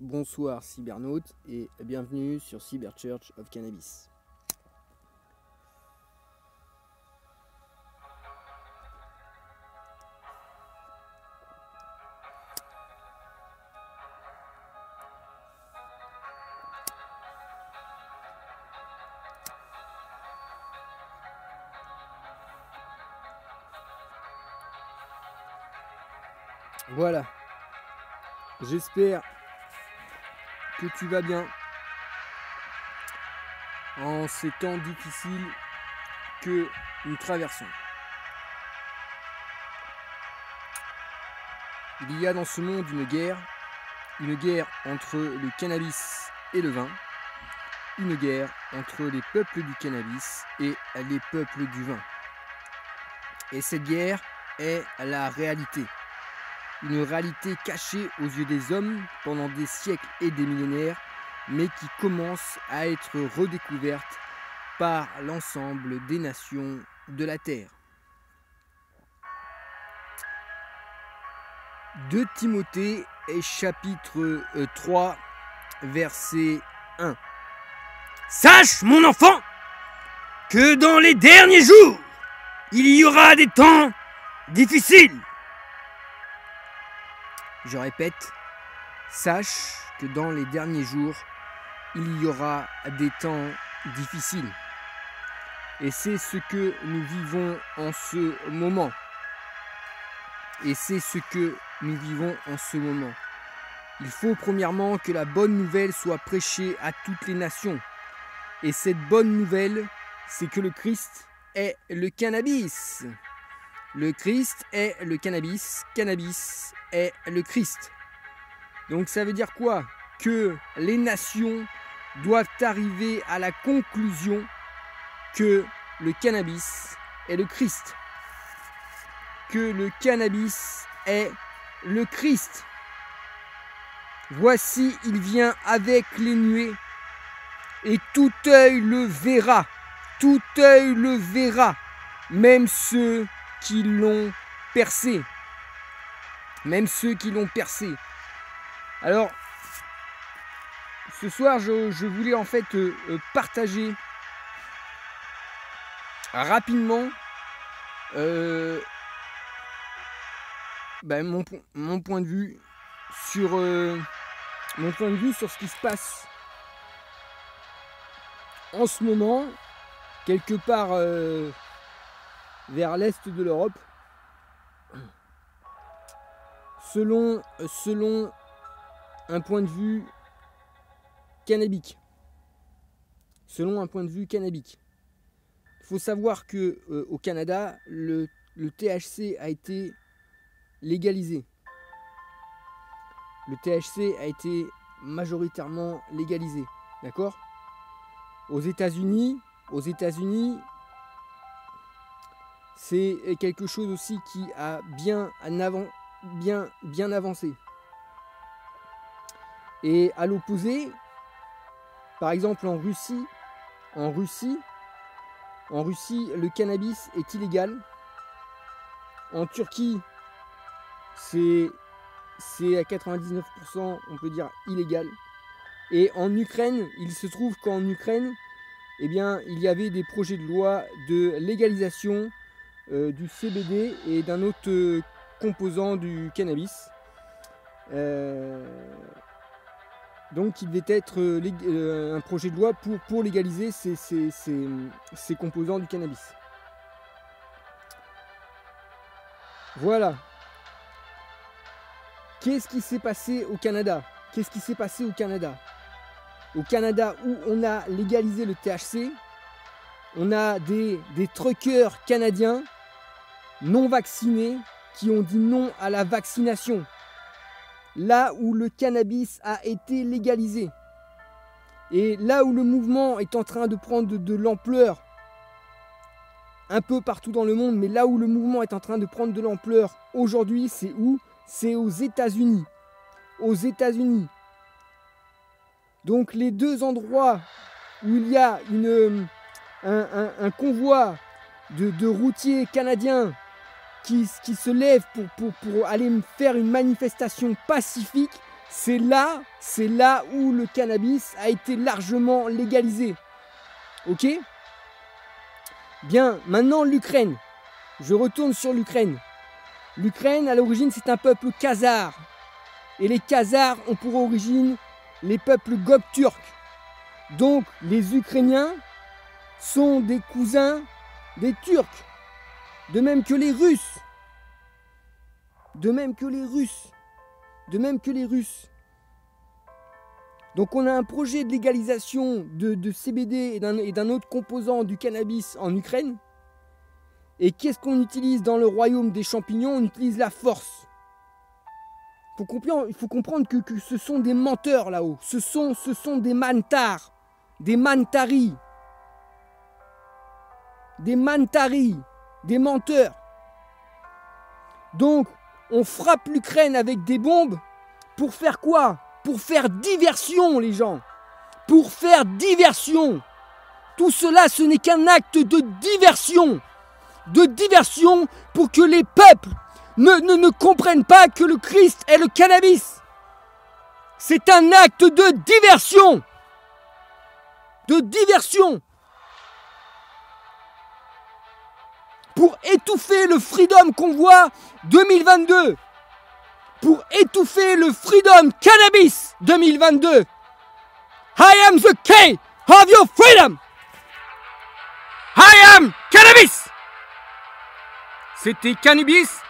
bonsoir cybernautes et bienvenue sur Cyber Church of Cannabis. Voilà, j'espère que tu vas bien en ces temps difficiles que nous traversons. Il y a dans ce monde une guerre entre le cannabis et le vin, une guerre entre les peuples du cannabis et les peuples du vin. Et cette guerre est la réalité. Une réalité cachée aux yeux des hommes pendant des siècles et des millénaires, mais qui commence à être redécouverte par l'ensemble des nations de la Terre. 2 Timothée chapitre 3, verset 1. Sache, mon enfant, que dans les derniers jours, il y aura des temps difficiles. Je répète, sache que dans les derniers jours, il y aura des temps difficiles. Et c'est ce que nous vivons en ce moment. Et c'est ce que nous vivons en ce moment. Il faut premièrement que la bonne nouvelle soit prêchée à toutes les nations. Et cette bonne nouvelle, c'est que le Christ est le cannabis. Le Christ est le cannabis, cannabis est le Christ. Donc ça veut dire quoi? Que les nations doivent arriver à la conclusion que le cannabis est le Christ. Que le cannabis est le Christ. Voici, il vient avec les nuées, et tout œil le verra. Tout œil le verra, même ceux qui l'ont percé. Même ceux qui l'ont percé. Alors, ce soir, je voulais en fait partager rapidement mon point de vue sur ce qui se passe en ce moment, quelque part vers l'est de l'Europe, selon un point de vue cannabique. Selon un point de vue cannabique. Il faut savoir que au Canada, le THC a été légalisé. Le THC a été majoritairement légalisé. D'accord ? Aux États-Unis, c'est quelque chose aussi qui a bien avancé. Et à l'opposé, par exemple en Russie, le cannabis est illégal. En Turquie, c'est à 99%, on peut dire, illégal. Et en Ukraine, il se trouve qu'en Ukraine, eh bien, il y avait des projets de loi de légalisation du CBD et d'un autre composant du cannabis. Donc il devait être un projet de loi pour légaliser ces composants du cannabis. Voilà. Qu'est-ce qui s'est passé au Canada? Au Canada, où on a légalisé le THC, on a des truckers canadiens non vaccinés qui ont dit non à la vaccination. Là où le cannabis a été légalisé. Et là où le mouvement est en train de prendre de l'ampleur, un peu partout dans le monde, mais là où le mouvement est en train de prendre de l'ampleur aujourd'hui, c'est où? C'est aux États-Unis. Aux États-Unis. Donc les deux endroits où il y a un convoi de routiers canadiens qui se lèvent pour aller faire une manifestation pacifique, c'est là où le cannabis a été largement légalisé. Ok? Bien, maintenant l'Ukraine. Je retourne sur l'Ukraine. L'Ukraine, à l'origine, c'est un peuple khazar. Et les Khazars ont pour origine les peuples gobturcs. Donc, les Ukrainiens sont des cousins des Turcs. De même que les Russes. De même que les Russes. Donc on a un projet de légalisation de CBD et d'un autre composant du cannabis en Ukraine. Et qu'est-ce qu'on utilise dans le royaume des champignons? On utilise la force. Il faut comprendre que ce sont des menteurs là-haut. Ce sont des mantars, des mantaris. Des mantaris, des menteurs. Donc, on frappe l'Ukraine avec des bombes pour faire quoi? Pour faire diversion, les gens. Pour faire diversion. Tout cela, ce n'est qu'un acte de diversion. De diversion pour que les peuples ne comprennent pas que le Christ est le cannabis. C'est un acte de diversion. De diversion. Pour étouffer le Freedom Convoy 2022. Pour étouffer le Freedom Cannabis 2022. I am the king of your freedom. I am cannabis. C'était Cannabis